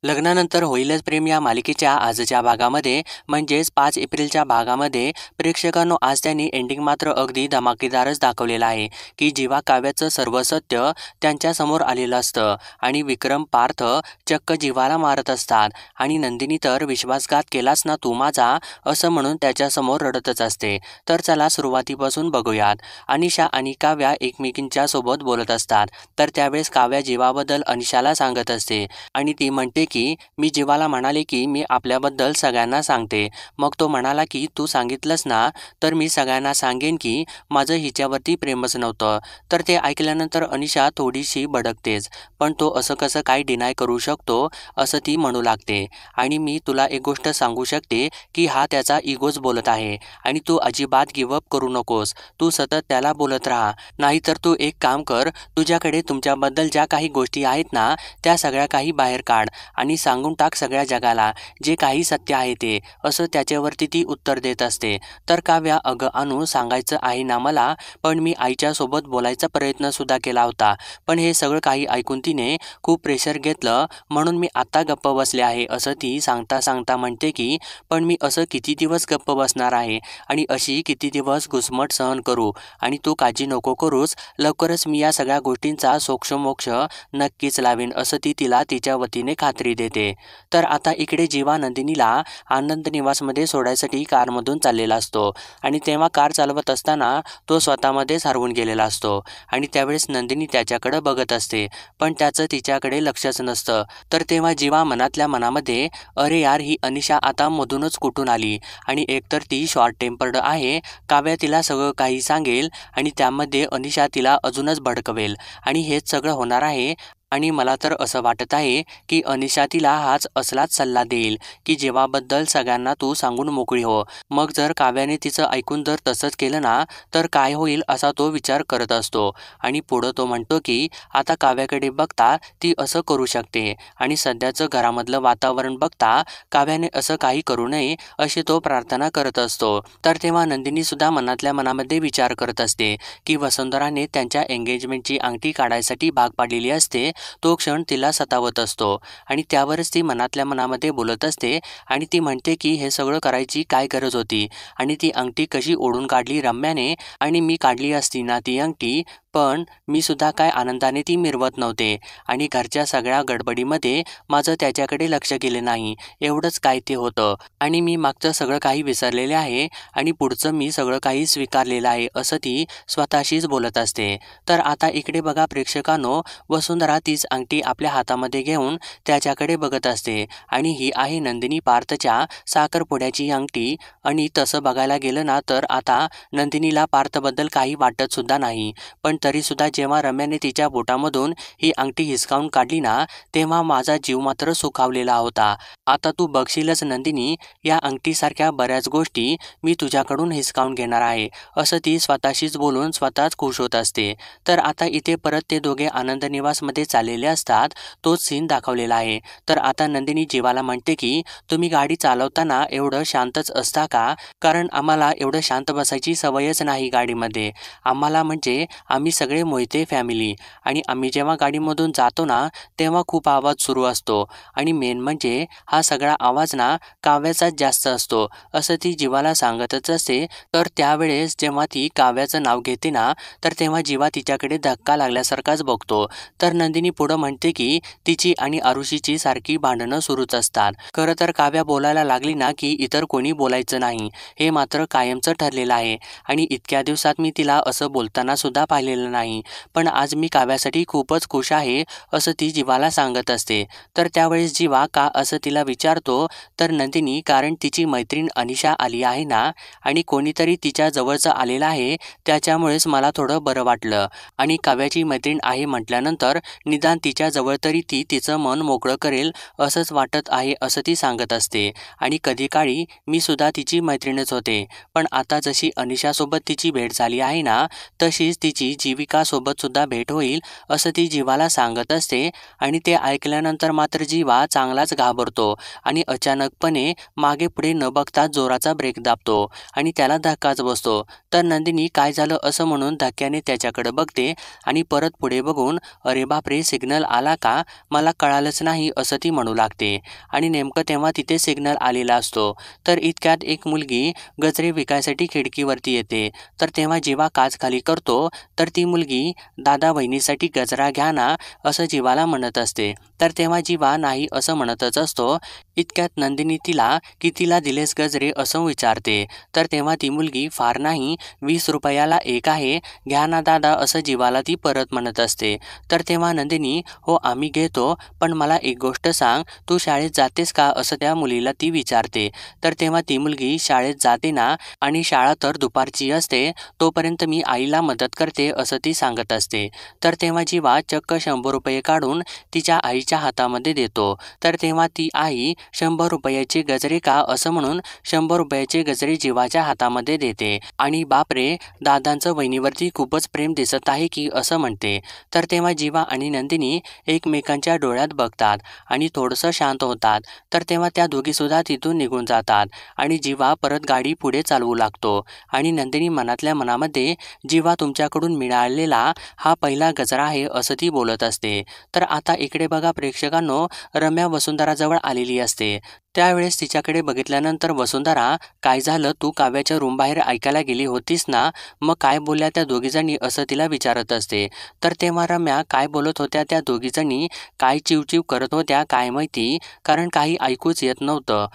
लग्नानंतर होईलच प्रेम या मालिकेच्या आजच्या भागामध्ये म्हणजेच 5 एप्रिलच्या भागामध्ये प्रेक्षकांनो आज त्यांनी एंडिंग मात्र अगदी धमाकेदारच दाखवलेलं आहे की जेव्हा काव्याचं सर्व सत्य त्यांच्यासमोर आलेलं असतं आणि विक्रम पार्थ चक्क जीवाला मारत असतात आणि नंदिनी तर विश्वासघात केलास ना तू माझा असं म्हणून त्याच्यासमोर रडतच असते। तर चला सुरुवातीपासून बघूयात। अनिशा आणि काव्या एकमेकींच्या सोबत बोलत असतात तर त्यावेळेस काव्या जीवाबद्दल अनिशाला सांगत असते आणि ती म्हणते की मी जीवाला म्हणाले की मी आपल्याबद्दल सगळ्यांना सांगते। मग तो म्हणाला की तू सांगितलंस ना तर मी सगळ्यांना सांगेन की माझं हिच्यावरती प्रेमच नव्हतं। तर ते ऐकल्यानंतर अनिशा थोडीशी भडकतेच, पण तो असं कसं काय डिनाय करू शकतो असं ती म्हणू लागते। आणि मी तुला एक गोष्ट सांगू शकते की हा त्याचा इगोच बोलत आहे आणि तू अजिबात गिव्हअप करू नकोस, तू सतत त्याला बोलत राहा। नाहीतर तू एक काम कर, तुझ्याकडे तुमच्याबद्दल ज्या काही गोष्टी आहेत ना त्या सगळ्या काही बाहेर काढ आणि सांगून टाक सगळ्या जगाला जे काही सत्य आहे ते, असं त्याच्यावरती ती उत्तर देत असते। तर काव्या अगं अनु सांगायचं आहे ना मला, पण मी आईच्या सोबत बोलायचा प्रयत्न सुद्धा केला होता, पण हे सगळं काही ऐकून तिने खूप प्रेशर घेतलं म्हणून मी आत्ता गप्प बसले आहे असं ती सांगता सांगता म्हणते की पण मी असं किती दिवस गप्प बसणार आहे आणि अशी किती दिवस घुसमट सहन करू, आणि तू काळजी नको करूस, लवकरच मी या सगळ्या गोष्टींचा सोक्षमोक्ष नक्कीच लावेन असं ती तिला तिच्या वतीने खात्री देते। तर आता इकडे जीवा नंदिनीला आनंद निवासमध्ये सोडायसाठी कारमधून चाललेला असतो आणि तेव्हा कार चालवत असताना तो स्वतःमध्येच हरवून गेलेला असतो आणि त्यावेळेस नंदिनी त्याच्याकडे बघत असते पण त्याचं तिच्याकडे लक्षच नसतं। तर तेव्हा जीवा मनातल्या मनामध्ये अरे यार ही अनिशा आता मधूनच कुठून आली आणि एकतर ती शॉर्ट टेम्पर्ड आहे, काव्या तिला सगळं काही सांगेल आणि त्यामध्ये अनिशा तिला अजूनच भडकवेल आणि हेच सगळं होणार आहे। आणि मला तर असं वाटत आहे की अनिशा तिला हाच असलाच सल्ला देईल की जीवाबद्दल सगळ्यांना तू सांगून मोकळी हो। मग जर काव्याने तिचं ऐकून जर तसंच केलं ना तर काय होईल असा तो विचार करत असतो आणि पुढं तो म्हणतो की आता काव्याकडे बघता ती असं करू शकते आणि सध्याचं घरामधलं वातावरण बघता काव्याने असं काही करू नये अशी तो प्रार्थना करत असतो। तर तेव्हा नंदिनी सुद्धा मनातल्या मनामध्ये विचार करत असते की वसुंधराने त्यांच्या एंगेजमेंटची अंगठी काढायसाठी भाग पाडलेली असते, तो क्षण तिला सतावत असतो आणि त्यावरच ती मनातल्या मनामध्ये बोलत असते आणि ती म्हणते की हे सगळं करायची काय गरज होती आणि ती अंगठी कशी ओढून काढली रम्याने, आणि मी काढली असती ना ती अंगठी पण मी सुद्धा काय आनंदाने ती मिरवत नव्हते आणि घरच्या सगळ्या गडबडीमध्ये माझं त्याच्याकडे लक्ष गेले नाही, एवढंच काय ते होतं आणि मी मागचं सगळं काही विसरलेले आहे आणि पुढचं मी सगळं काही स्वीकारलेलं आहे असं ती स्वतःशीच बोलत असते। तर आता इकडे बघा प्रेक्षकांनो, वसुंधरा तीच अंगठी आपल्या हातामध्ये घेऊन त्याच्याकडे बघत असते आणि ही आहे नंदिनी पार्थच्या साखरपुड्याची अंगठी। आणि तसं बघायला गेलं ना तर आता नंदिनीला पार्थबद्दल काही वाटत सुद्धा नाही, पण तरीसुद्धा जेव्हा रम्याने तिच्या बोटामधून ही अंगठी हिसकावून काढली ना तेव्हा माझा जीव मात्र सुखावलेला होता। आता तू बघशीलच नंदिनी, या अंगठीसारख्या बऱ्याच गोष्टी मी तुझ्याकडून हिसकावून घेणार आहे असं ती स्वतःशीच बोलून स्वतःच खुश होत असते। तर आता इथे परत ते दोघे आनंद निवासमध्ये चाललेले असतात, तोच सीन दाखवलेला आहे। तर आता नंदिनी जीवाला म्हणते की तुम्ही गाडी चालवताना एवढं शांतच असता का, कारण आम्हाला एवढं शांत बसायची सवयच नाही गाडीमध्ये, आम्हाला म्हणजे आम्ही सगळे मोहिते फॅमिली आणि आम्ही जेव्हा गाडीमधून जातो ना तेव्हा खूप आवाज सुरू असतो आणि मेन म्हणजे हा सगळा आवाज ना काव्याचाच जास्त असतो असं ती जीवाला सांगतच असते। तर त्यावेळेस जेव्हा ती काव्याचं नाव घेते ना तर तेव्हा जीवा तिच्याकडे धक्का लागल्यासारखाच बघतो। तर नंदिनी पुढं म्हणते की तिची आणि आरुषीची सारखी भांडणं सुरूच असतात। खरं तर काव्या बोलायला लागली ना की इतर कोणी बोलायचं नाही, हे मात्र कायमचं ठरलेलं आहे आणि इतक्या दिवसात मी तिला असं बोलताना सुद्धा पाहिलेलं नाही, पण आज मी काव्यासाठी खूपच खुश आहे असं ती जीवाला सांगत असते। तर त्यावेळेस जीवा का असं तिला विचारतो तर नंदिनी कारण तिची मैत्रीण अनिशा आली आहे ना आणि कोणीतरी तिच्या जवळचं आलेलं आहे त्याच्यामुळेच मला थोडं बरं वाटलं आणि काव्याची मैत्रीण आहे म्हटल्यानंतर निदान तिच्या जवळ तरी ती तिचं मन मोकळं करेल असंच वाटत आहे असं ती सांगत असते। आणि कधी काळी मी सुद्धा तिची मैत्रीणच होते, पण आता जशी अनिशासोबत तिची भेट झाली आहे ना तशीच तिची जीविकासोबत सुद्धा भेट होईल असं ती जीवाला सांगत असते। आणि ते ऐकल्यानंतर मात्र जीवा चांगलाच घाबरतो आणि अचानकपणे मागे पुढे न बघता जोराचा ब्रेक दाबतो आणि त्याला धक्काच बसतो। तर नंदिनी काय झालं असं म्हणून धक्क्याने त्याच्याकडे बघते आणि परत पुढे बघून अरे बापरे तिकडे सिग्नल आला का मला कळालंच नाही असं ती म्हणू लागते आणि नेमकं तेव्हा तिथे सिग्नल आलेला असतो. तर इतक्यात एक मुलगी गजरे विकायसाठी खिडकीवरती येते. तर तेव्हा जीवा काच खाली करतो तर ती मुलगी दादा वहिनीसाठी गजरा घ्या ना असं जीवाला म्हणत असते. तर तेव्हा जीवा नाही असं म्हणतच असतो. इतक्यात नंदिनी तिला कितीला दिलेस गजरे असं विचारते. तर तेव्हा ती मुलगी फार नाही 20 रुपयाला एक आहे घ्या ना दादा असं जीवाला ती परत म्हणत असते. तर तेव्हा नंदिनी हो आम्ही घेतो पण मला एक गोष्ट सांग तू शाळेत जातेस का असं त्या मुलीला ती विचारते. तर तेव्हा ती मुलगी शाळेत जाते ना आणि शाळा तर दुपारची असते तोपर्यंत मी आईला मदत करते असं ती सांगत असते. तर तेव्हा जीवा चक्क 100 रुपये काढून तिच्या आईच्या हातामध्ये देतो. तर तेव्हा ती आई 100 रुपयाचे गजरे का असं म्हणून 100 रुपयाचे गजरे जीवाच्या हातामध्ये देते आणि बापरे दादांचं वहिनीवरती खूपच प्रेम दिसत आहे की असं म्हणते. तर तेव्हा जीवा आणि नंदिनी एकमेकांच्या डोळ्यात बघतात आणि थोडंसं शांत होतात. तर तेव्हा त्या दोघीसुद्धा तिथून निघून जातात आणि जीवा परत गाडी पुढे चालवू लागतो आणि नंदिनी मनातल्या मनामध्ये जीवा तुमच्याकडून मिळालेला हा पहिला गजरा आहे असं ती बोलत असते. तर आता इकडे बघा प्रेक्षकांनो रम्या वसुंधराजवळ आलेली असते. त्यावेळेस तिच्याकडे बघितल्यानंतर वसुंधरा काय झालं तू काव्याच्या रूम बाहेर ऐकायला गेली होतीस ना मग काय बोलल्या त्या दोघीजणी असं तिला विचारत असते. तर तेव्हा रम्या काय बोलत होत्या त्या दोघीजणी काय चिवचिव करत होत्या काय माहिती कारण काही ऐकूच येत नव्हतं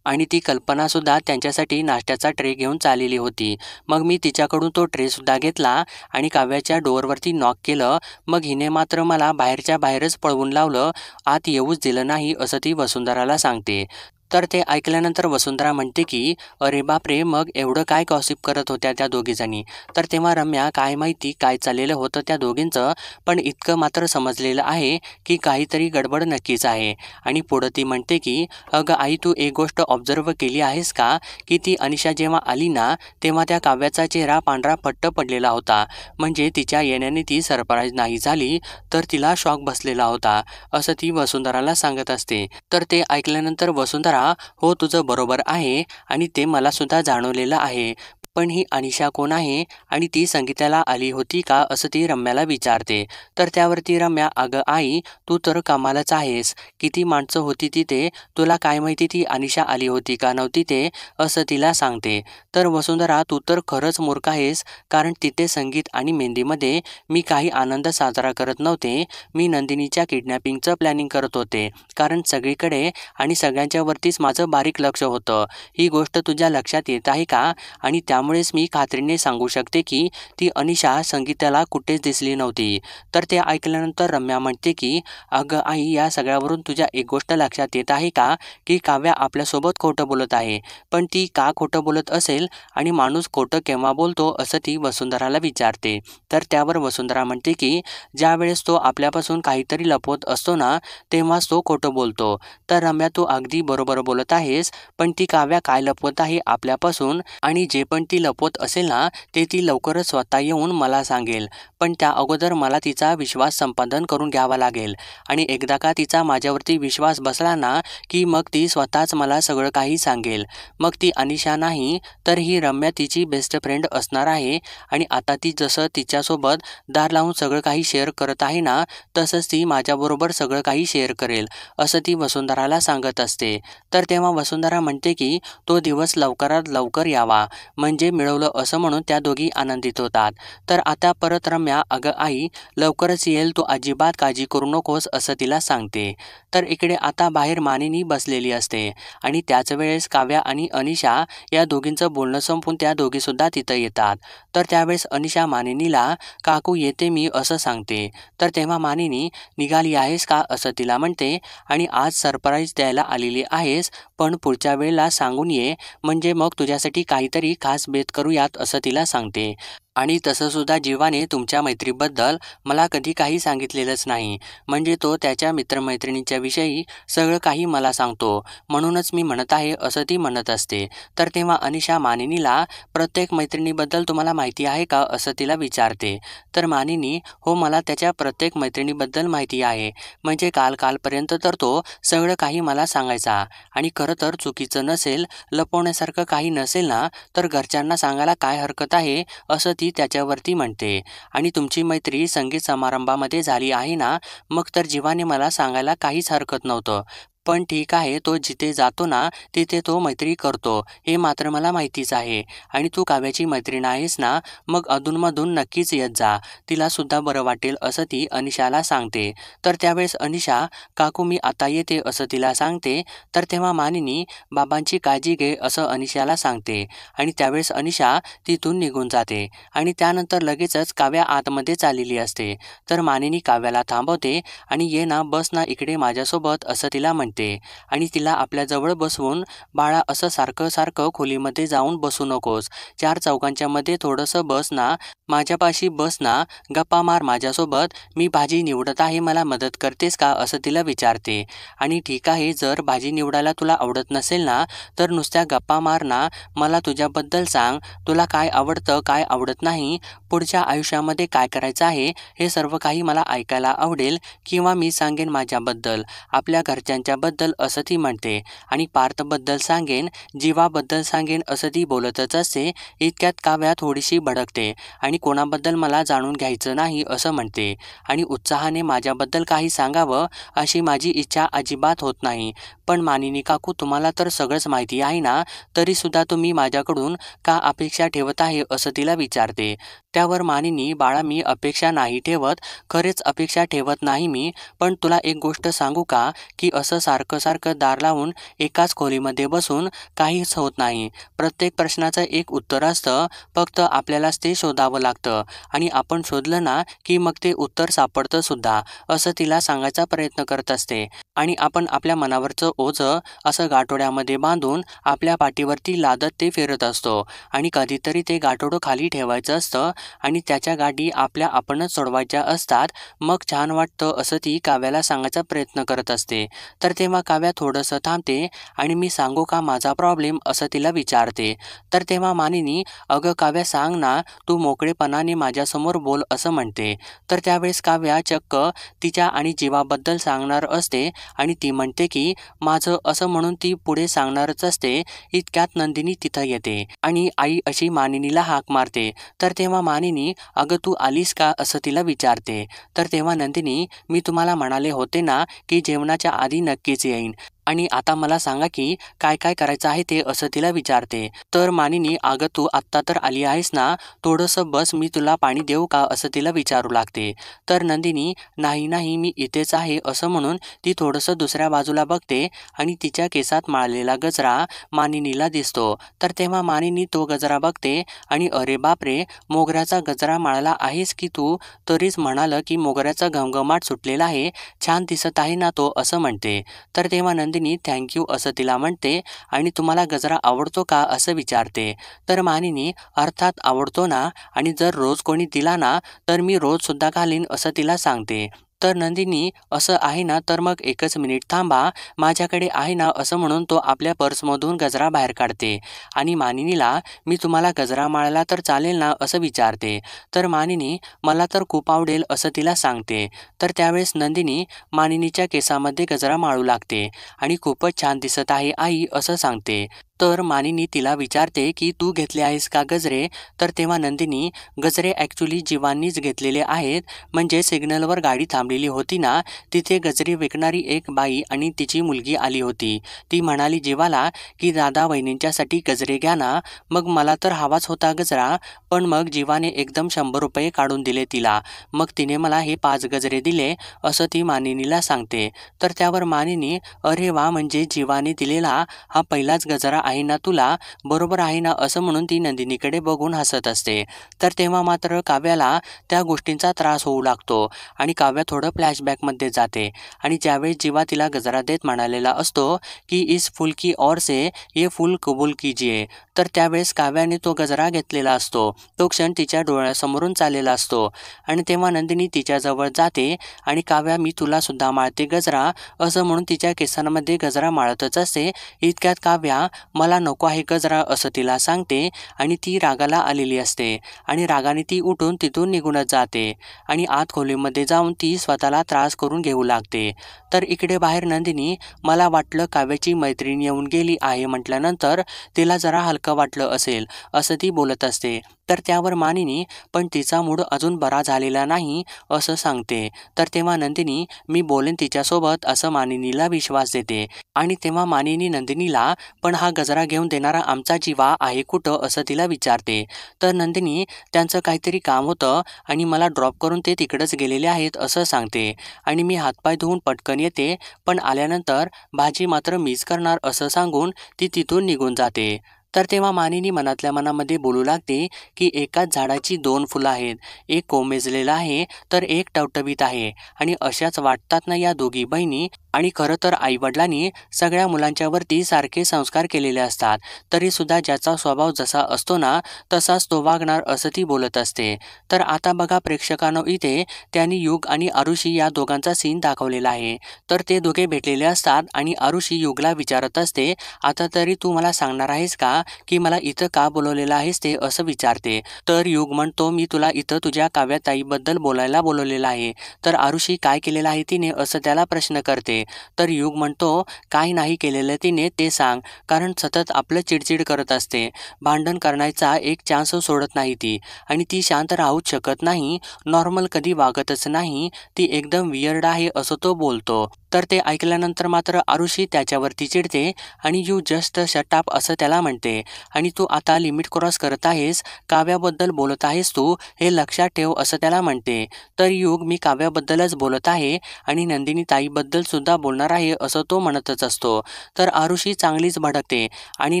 आणि ती कल्पनासुद्धा त्यांच्यासाठी नाश्त्याचा ट्रे घेऊन चाललेली होती. मग मी तिच्याकडून तो ट्रेसुद्धा घेतला आणि काव्याच्या डोअरवरती नॉक केलं. मग हिने मात्र मला बाहेरच्या बाहेरच पळवून लावलं आत येऊच दिलं नाही असं ती वसुंधराला सांगते. तर ते ऐकल्यानंतर वसुंधरा म्हणते की अरे बापरे मग एवढं काय गॉसिप करत होत्या त्या दोघीजणी. तर तेव्हा रम्या काय माहिती काय चाललेलं होतं त्या दोघींचं पण इतकं मात्र समजलेलं आहे की काहीतरी गडबड नक्कीच आहे. आणि पुढं ती म्हणते की अगं आई तू एक गोष्ट ऑब्झर्व केली आहेस का की ती अनिशा जेव्हा आली ना तेव्हा त्या काव्याचा चेहरा पांढरा पट्ट पडलेला होता म्हणजे तिच्या येण्याने ती सरप्राईज नाही झाली तर तिला शॉक बसलेला होता असं ती वसुंधराला सांगत असते. तर ते ऐकल्यानंतर वसुंधरा हो तुझं बरोबर आहे आणि ते मला सुद्धा जाणवलेलं आहे पण ही अनिशा कोण आहे आणि ती संगीताला आली होती का असं ती रम्याला विचारते. तर त्यावरती रम्या अगं आई तू तर कमालच आहेस किती माणसं होती तिथे तुला काय माहिती ती अनिशा आली होती का नव्हती ते असं तिला सांगते. तर वसुंधरा तू तर खरंच मूर्ख आहेस कारण तिथे संगीत आणि मेहंदीमध्ये मी काही आनंद साजरा करत नव्हते मी नंदिनीच्या किडनॅपिंगचं प्लॅनिंग करत होते कारण सगळीकडे आणि सगळ्यांच्यावरतीच माझं बारीक लक्ष होतं. ही गोष्ट तुझ्या लक्षात येत आहे का आणि त्यामुळेच मी खात्रीने सांगू शकते की ती अनिशा संगीताला कुठेच दिसली नव्हती. तर ते ऐकल्यानंतर रम्या म्हणते की अगं आई या सगळ्यावरून तुझ्या एक गोष्ट लक्षात येत आहे का की काव्या आपल्यासोबत खोटं बोलत आहे पण ती का खोटं बोलत असेल आणि माणूस खोटं केव्हा बोलतो असं ती वसुंधराला विचारते. तर त्यावर वसुंधरा म्हणते की ज्या वेळेस तो आपल्यापासून काहीतरी लपवत असतो ना तेव्हाच तो खोटं बोलतो. तर रम्या तू अगदी बरोबर बोलत आहेस पण ती काव्या काय लपवत आहे आपल्यापासून आणि जे पण ती लपवत असेल ना ते ती लवकरच स्वतः येऊन मला सांगेल पण त्या अगोदर मला तिचा विश्वास संपादन करून घ्यावा लागेल आणि एकदा का तिचा माझ्यावरती विश्वास बसला ना की मग ती स्वतःच मला सगळं काही सांगेल. मग ती अनिशा नाही तर ही रम्या तिची बेस्ट फ्रेंड असणार आहे आणि आता ती जसं तिच्यासोबत दार लावून सगळं काही शेअर करत आहे ना तसंच ती माझ्याबरोबर सगळं काही शेअर करेल असं ती वसुंधराला सांगत असते. तर तेव्हा वसुंधरा म्हणते की तो दिवस लवकरात लवकर यावा म्हणजे मिळवलं असं म्हणून त्या दोघी आनंदित होतात. तर आता परत रम्या अगं आई लवकरच येईल तू अजिबात काळजी करू नकोस असं तिला सांगते. तर इकडे आता बाहेर मानिनी बसलेली असते आणि त्याच वेळेस काव्या आणि अनिशा या दोघींचं बोलणं संपून त्या दोघीसुद्धा तिथं येतात. तर त्यावेळेस अनिशा मानिनीला काकू येते मी असं सांगते. तर तेव्हा मानिनी निघाली आहेस का असं तिला म्हणते आणि आज सरप्राईज द्यायला आलेली आहेस पण पुढच्या वेळेला सांगून ये म्हणजे मग तुझ्यासाठी काहीतरी खास बेत करूयात असं तिला सांगते. आणि तसंसुद्धा जीवाने तुमच्या मैत्रीबद्दल मला कधी काही सांगितलेलंच नाही म्हणजे तो त्याच्या मित्रमैत्रिणींच्या विषयी सगळं काही मला सांगतो म्हणूनच मी म्हणत आहे असं ती म्हणत असते. तर तेव्हा अनिशा मानिनीला प्रत्येक मैत्रिणीबद्दल तुम्हाला माहिती आहे का असं तिला विचारते. तर मानिनी हो मला त्याच्या प्रत्येक मैत्रिणीबद्दल माहिती आहे म्हणजे कालपर्यंत तर तो सगळं काही मला सांगायचा आणि खरं तर चुकीचं नसेल लपवण्यासारखं काही नसेल ना तर घरच्यांना सांगायला काय हरकत आहे असं ती ती त्याच्यावरती म्हणते. आणि तुमची मैत्री संगीत समारंभामध्ये झाली आहे ना, मग तर जीवाने मला सांगायला काहीच हरकत नव्हतं. पण ठीक आहे, तो जिथे जातो ना तिथे तो मैत्री करतो हे मात्र मला माहितीच आहे. आणि तू काव्याची मैत्रीण आहेस ना, मग अधूनमधून नक्कीच येत जा, तिला सुद्धा बरं वाटेल असं ती अनिशाला सांगते. तर त्यावेळेस अनिशा, काकू मी आता येते असं तिला सांगते. तर तेव्हा मानिनी, बाबांची काळजी घे असं अनिशाला सांगते. आणि त्यावेळेस अनिशा तिथून निघून जाते. आणि त्यानंतर लगेचच काव्या आतमध्ये चाललेली असते. तर मानिनी काव्याला थांबवते आणि ये ना, बस ना इकडे माझ्यासोबत असं तिला म्हणते. आणि तिला आपल्याजवळ बसवून, बाळा असं सारखं सारखं खोलीमध्ये जाऊन बसू नकोस, चार चौकांच्या मध्ये थोडंसं बस ना, माझ्यापाशी बस ना, गप्पा मार माझ्यासोबत, मी भाजी निवडत आहे मला मदत करतेस का असं तिला विचारते. आणि ठीक आहे, जर भाजी निवडायला तुला आवडत नसेल ना तर नुसत्या गप्पा मार ना, मला तुझ्याबद्दल सांग, तुला काय आवडतं काय आवडत नाही, पुढच्या आयुष्यामध्ये काय करायचं आहे हे सर्व काही मला ऐकायला आवडेल, किंवा मी सांगेन माझ्याबद्दल, आपल्या घरच्यांच्याबद्दल असं ती म्हणते. आणि पार्थबद्दल सांगेन, जीवाबद्दल सांगेन असं ती बोलतच असते. इतक्यात काव्या थोडीशी भडकते आणि कोणाबद्दल मला जाणून घ्यायचं नाही असं म्हणते. आणि उत्साहाने माझ्याबद्दल काही सांगावं अशी माझी इच्छा अजिबात होत नाही. पण मानिनी काकू, तुम्हाला तर सगळंच माहिती आहे ना, तरीसुद्धा तुम्ही माझ्याकडून का अपेक्षा ठेवत आहे असं तिला विचारते. त्यावर मानिनी, बाळा मी अपेक्षा नाही ठेवत, खरेच अपेक्षा ठेवत नाही मी, पण तुला एक गोष्ट सांगू का, की असं सारखं सारखं दार लावून एकाच खोलीमध्ये बसून काहीच होत नाही. प्रत्येक प्रश्नाचं एक उत्तर असतं, फक्त आपल्यालाच ते शोधावं लागतं. आणि आपण शोधलं ना की मग ते उत्तर सापडतं सुद्धा, असं तिला सांगायचा प्रयत्न करत असते. आणि आपण आपल्या मनावरचं ओझं असं गाठोड्यामध्ये बांधून आपल्या पाठीवरती लादत ते फिरत असतो. आणि कधीतरी ते गाठोडं खाली ठेवायचं असतं आणि त्याच्या गाठी आपल्या आपणच सोडवायच्या असतात, मग छान वाटतं असं ती काव्याला सांगायचा प्रयत्न करत असते. तर तेव्हा काव्या थोडंसं थांबते आणि मी सांगू का माझा प्रॉब्लेम असं तिला विचारते. तर तेव्हा मानिनी, अगं काव्या सांग ना, तू मोकळेपणाने माझ्यासमोर बोल असं म्हणते. तर त्यावेळेस काव्या चक्क तिच्या आणि जीवाबद्दल सांगणार असते आणि ती म्हणते की माझं असं म्हणून ती पुढे सांगणारच असते. इतक्यात नंदिनी तिथं येते आणि आई अशी मानिनीला हाक मारते. तर तेव्हा मानिनी, अगं तू आलीस का असं तिला विचारते. तर तेव्हा नंदिनी, मी तुम्हाला म्हणाले होते ना की जेवणाच्या आधी नक्कीच येईन, आणि आता मला सांगा की काय काय करायचं आहे ते असं तिला विचारते. तर मानिनी, अगं तू आत्ता तर आली आहेस ना, थोडंसं बस, मी तुला पाणी देऊ का असं तिला विचारू लागते. तर नंदिनी, नाही नाही मी इथेच आहे असं म्हणून ती थोडंसं दुसऱ्या बाजूला बघते आणि तिच्या केसात माळलेला गजरा मानिनीला दिसतो. तर तेव्हा मानिनी तो गजरा बघते आणि अरे बापरे, मोगऱ्याचा गजरा माळला आहेस की तू, तरीच म्हणालं की मोगऱ्याचा घमघमाट सुटलेला आहे, छान दिसत आहे ना तो असं म्हणते. तर तेव्हा नंदिनी थँक्यू असं तिला म्हणते आणि तुम्हाला गजरा आवडतो का असं विचारते. तर मानिनी, अर्थात आवडतो ना, आणि जर रोज कोणी दिला ना तर मी रोज सुद्धा घालीन असं तिला सांगते. तर नंदिनी, असं आहे ना, तर मग एकच मिनिट थांबा, माझ्याकडे आहे ना असं म्हणून तो आपल्या पर्समधून गजरा बाहेर काढते आणि मानिनीला, मी तुम्हाला गजरा माळला तर चालेल ना असं विचारते. तर मानिनी, मला तर खूप आवडेल असं तिला सांगते. तर त्यावेळेस नंदिनी मानिनीच्या केसामध्ये गजरा माळू लागते आणि खूपच छान दिसत आहे आई असं सांगते. तर मानिनी तिला विचारते की तू घेतले आहेस का गजरे. तर तेव्हा नंदिनी, गजरे ॲक्च्युली जीवांनीच घेतलेले आहेत, म्हणजे सिग्नलवर गाडी थांबलेली होती ना, तिथे गजरे विकणारी एक बाई आणि तिची मुलगी आली होती. ती म्हणाली जीवाला की दादा वहिनींच्यासाठी गजरे घ्या ना. मग मला तर हवाच होता गजरा, पण मग जीवाने एकदम 100 रुपये काढून दिले तिला, मग तिने मला हे 5 गजरे दिले असं ती मानिनीला सांगते. तर त्यावर मानिनी, अरे वा, म्हणजे जीवाने दिलेला हा पहिलाच गजरा आहे ना तुला, बरोबर आहे ना असं म्हणून ती नंदिनीकडे बघून हसत असते. तर तेव्हा मात्र काव्याला त्या गोष्टींचा त्रास होऊ लागतो आणि काव्या थोडं फ्लॅशबॅकमध्ये जाते. आणि ज्यावेळेस जीवा तिला गजरा देत म्हणालेला असतो की इस फूल की ओर से ये फूल कबूल कीजिए, तर त्यावेळेस काव्याने तो गजरा घेतलेला असतो. तो क्षण तिच्या डोळ्यासमोरून चाललेला असतो. आणि तेव्हा नंदिनी तिच्याजवळ जाते आणि काव्या, मी तुला सुद्धा माळते गजरा असं म्हणून तिच्या केसांमध्ये गजरा माळतच असते. इतक्यात काव्या, मला नको आहे गजरा असं तिला सांगते आणि ती रागाला आलेली असते आणि रागाने ती उठून तिथून निघूनच जाते आणि आत खोलीमध्ये जाऊन ती स्वतःला त्रास करून घेऊ लागते. तर इकडे बाहेर नंदिनी, मला वाटलं काव्याची मैत्रीण येऊन गेली आहे म्हटल्यानंतर तिला जरा हलकं वाटलं असेल असं ती बोलत असते. तर त्यावर मानिनी पण तिचा मूड अजून बरा झालेला नाही असं सांगते. तर तेव्हा नंदिनी मी बोलेन तिच्यासोबत असं मानिनीला विश्वास देते. आणि तेव्हा मानिनी नंदिनीला पण हा गजरा घेऊन देणारा आमचा जीवा आहे कुठं असं तिला विचारते. तर नंदिनी त्यांचं काहीतरी काम होतं आणि मला ड्रॉप करून ते तिकडंच गेलेले आहेत असं सांगते. आणि मी हातपाय धुवून पटकन येते, पण आल्यानंतर भाजी मात्र मीच करणार असं सांगून ती तिथून निघून जाते. तर तेव्हा मानिनी मनातल्या मनामध्ये बोलू लागते की एकाच झाडाची दोन फुलं आहेत, एक कोमेजलेलं आहे तर एक टवटवीत आहे. आणि अशाच वाटतात ना या दोघी बहिणी. आणि खरं तर आईवडिलांनी सगळ्या मुलांच्यावरती सारखे संस्कार केलेले असतात, तरीसुद्धा ज्याचा स्वभाव जसा असतो ना तसाच तो वागणार असं ती बोलत असते. तर आता बघा प्रेक्षकांनो, इथे त्यांनी युग आणि आरुषी या दोघांचा सीन दाखवलेला आहे. तर ते दोघे भेटलेले असतात आणि आरुषी युगला विचारत असते, आता तरी तू मला सांगणार आहेस का की मला इथं का बोलवलेलं आहेस ते असं विचारते. तर युग म्हणतो, मी तुला इथं तुझ्या काव्याताईबद्दल बोलायला बोलवलेलं आहे. तर आरुषी काय केलेलं आहे तिने असं त्याला प्रश्न करते. तर युग म्हणतो, काय नाही केलेलं तिने ते सांग, कारण सतत आपलं चिडचिड करत असते, भांडण करण्याचा एक चान्स सोडत नाही ती. आणि ती शांत राहूच शकत नाही, नॉर्मल कधी वागतच नाही, ती एकदम वियर्ड आहे असं तो बोलतो. तर ते ऐकल्यानंतर मात्र आरुषी त्याच्यावरती चिडते आणि यू जस्ट शट अप असं त्याला म्हणते. आणि तू आता लिमिट क्रॉस करत आहेस, काव्याबद्दल बोलत आहेस तू, हे लक्षात ठेव असं त्याला म्हणते. तर युग मी काव्याबद्दलच बोलत आहे आणि नंदिनी ताईबद्दल सुद्धा बोलणार आहे असं तो म्हणतच असतो. तर आरुषी चांगलीच भडकते आणि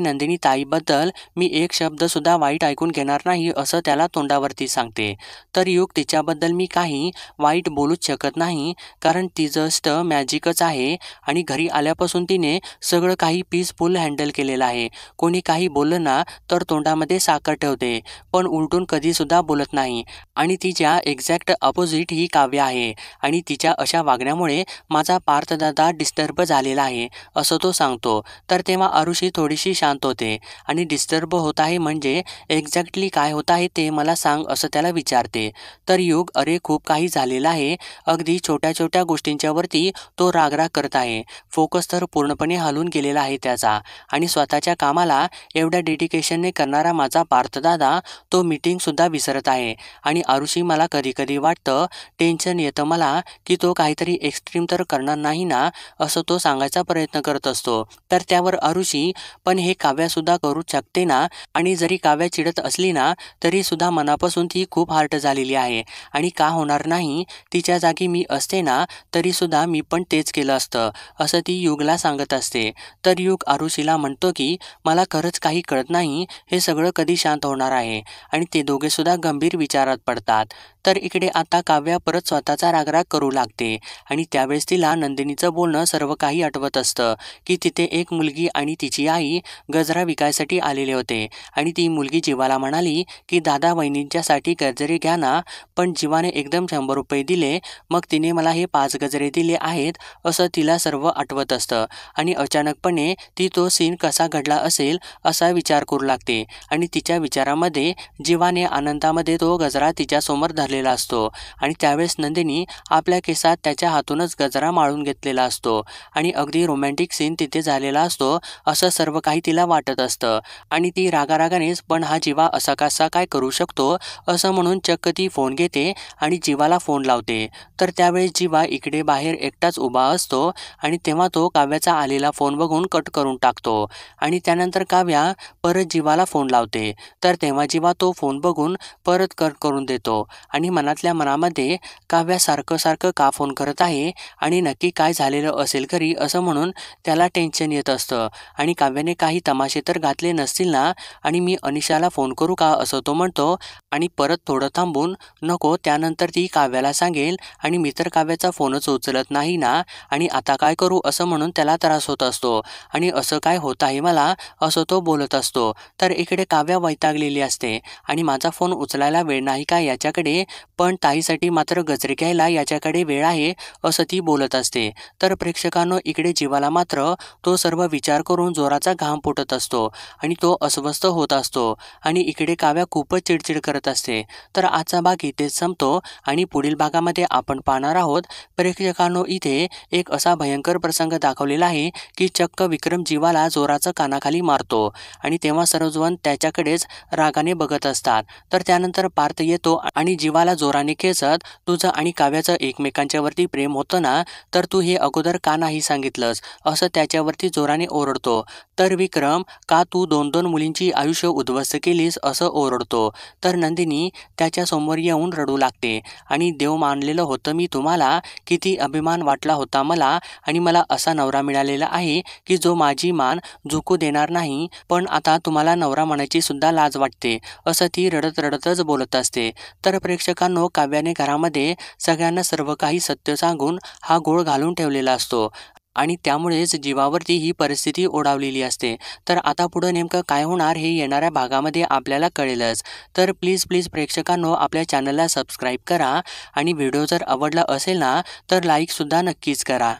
नंदिनी ताईबद्दल मी एक शब्द सुद्धा वाईट ऐकून घेणार नाही असं त्याला तोंडावरती सांगते. तर युग तिच्याबद्दल मी काही वाईट बोलूच शकत नाही, कारण ती जस्ट मॅजिकच आहे आणि घरी आल्यापासून तिने सगळं काही पीसफुल हँडल केलेलं आहे. कोणी काही बोललं ना तर तोंडामध्ये साखर ठेवते, पण उलटून कधीसुद्धा बोलत नाही. आणि तिच्या एक्झॅक्ट अपोजिट ही काव्य आहे आणि तिच्या अशा वागण्यामुळे माझा पार्थदादा डिस्टर्ब झालेला आहे असं तो सांगतो. तर तेव्हा आरुषी थोडीशी शांत होते आणि डिस्टर्ब होत आहे म्हणजे एक्झॅक्टली काय होत आहे ते मला सांग असं त्याला विचारते. तर युग, अरे खूप काही झालेलं आहे, अगदी छोट्या छोट्या गोष्टींच्यावरती तो रागराग करत आहे, फोकस तर पूर्णपणे हलून गेलेला आहे त्याचा. आणि स्वतःच्या कामाला एवढ्या डेडिकेशनने करणारा माझा पार्थदादा तो मीटिंगसुद्धा विसरत आहे. आणि आरुषी, मला कधी कधी वाटतं, टेन्शन येतं मला की तो काहीतरी एक्स्ट्रीम तर करणार नाही ना असं तो सांगायचा प्रयत्न करत असतो. तर त्यावर आरुषी, पण हे काव्यासुद्धा करू शकते ना, आणि जरी काव्या चिडत असली ना तरी सुद्धा मनापासून ती खूप हार्ट झालेली आहे आणि का होणार नाही, तिच्या जागी मी असते ना तरी सुद्धा मी पण तेच केलं असतं असं ती युगला सांगत असते. तर युग आरुषीला म्हणतो की मला खरंच काही कळत नाही, हे सगळं कधी शांत होणार आहे. आणि ते दोघे सुद्धा गंभीर विचारात पडतात. तर इकडे आता काव्या परत स्वतःचा रागराग करू लागते आणि त्यावेळेस तिला नंदिनीचं बोलणं सर्व काही आठवत असतं की तिथे एक मुलगी आणि तिची आई गजरा विकायसाठी आलेले होते आणि ती मुलगी जीवाला म्हणाली की दादा वहिनींच्यासाठी गजरे घ्या ना, पण जीवाने एकदम 100 रुपये दिले, मग तिने मला हे 5 गजरे दिले आहेत असं तिला सर्व आठवत असतं. आणि अचानकपणे ती तो सीन कसा घडला असेल असा विचार करू लागते आणि तिच्या विचारामध्ये जीवाने आनंदामध्ये तो गजरा तिच्यासमोर धरलेला असतो आणि त्यावेळेस नंदिनी आपल्या केसात त्याच्या हातूनच गजरा माळून घेतलेला असतो आणि अगदी रोमॅन्टिक सीन तिथे झालेला असतो असं सर्व काही तिला वाटत असतं. आणि ती रागारागानेच पण हा जीवा असा कसा काय करू शकतो असं म्हणून चक्क ती फोन घेते आणि जीवाला फोन लावते. तर त्यावेळेस जीवा इकडे बाहेर एकटाच उभा असतो आणि तेव्हा तो काव्याचा आलेला फोन बघून कट करून टाकतो आणि त्यानंतर काव्या परत जीवाला फोन लावते. तर तेव्हा जीवा तो फोन बघून परत कट करून देतो आणि मनातल्या मनामध्ये काव्या सारखं सारखं का फोन करत आहे आणि नक्की काय झालेलं असेल घरी असं म्हणून त्याला टेन्शन येत असतं. आणि काव्याने काही तमाशे तर घातले नसतील ना, आणि मी अनिशाला फोन करू का असं तो म्हणतो. आणि परत थोडं थांबून, नको त्यानंतर ती काव्याला सांगेल आणि मी तर काव्याचा फोनच उचलत नाही ना, आणि आता काय करू असं म्हणून त्याला त्रास होत असतो आणि असं काय होत आहे मला असं तो बोलत असतो. तर इकडे काव्या वैतागलेली असते आणि माझा फोन उचलायला वेळ नाही का याच्याकडे पण ताईसाठी मात्र गजरे घ्यायला याच्याकडे वेळ आहे असं ती बोलत असते. तर प्रेक्षकांनो इकडे जीवाला मात्र तो सर्व विचार करून जोराचा घाम फुटत असतो आणि तो अस्वस्थ होत असतो आणि इकडे काव्या खूपच चिडचिड करत असते. तर आजचा भाग इथेच संपतो आणि पुढील भागामध्ये आपण पाहणार आहोत प्रेक्षकांनो इथे एक असा भयंकर प्रसंग दाखवलेला आहे की चक्क विक्रम जीवाला जोराचा कानाखाली मारतो आणि तेव्हा सर्वजण त्याच्याकडेच रागाने बघत असतात. तर त्यानंतर पार्थ येतो आणि जीवाला जोराने खेचत तुझं आणि काव्याचं एकमेकांच्या वरती प्रेम होतं ना, तर तू हे अगोदर का नाही सांगितलंस असं त्याच्यावरती जोराने ओरडतो. तर विक्रम का तू 2-2 मुलींची आयुष्य उद्ध्वस्त केलीस असं ओरडतो. तर नंदिनी त्याच्या समोर येऊन रडू लागते आणि देव मानलेलं होतं मी तुम्हाला, किती अभिमान वाटला होता मला आणि मला असा नवरा मिळालेला आहे की जो माझी मान झुकू देणार नाही, पण आता तुम्हाला नवरा म्हणायची सुद्धा लाज वाटते असं ती रडत रडतच बोलत असते. तर प्रेक्षकांनो काव्याने घरामध्ये सगळ्यांना सर्व काही सत्य सांगून हा गोळ घालून ठेवलेला असतो आणि त्यामुळेच जीवावरती ही परिस्थिती ओढावलेली असते. तर आता पुढं नेमकं काय होणार हे येणाऱ्या भागामध्ये आपल्याला कळेलच. तर प्लीज प्रेक्षकांनो आपल्या चॅनलला सबस्क्राईब करा आणि व्हिडिओ जर आवडला असेल ना तर लाईकसुद्धा नक्कीच करा.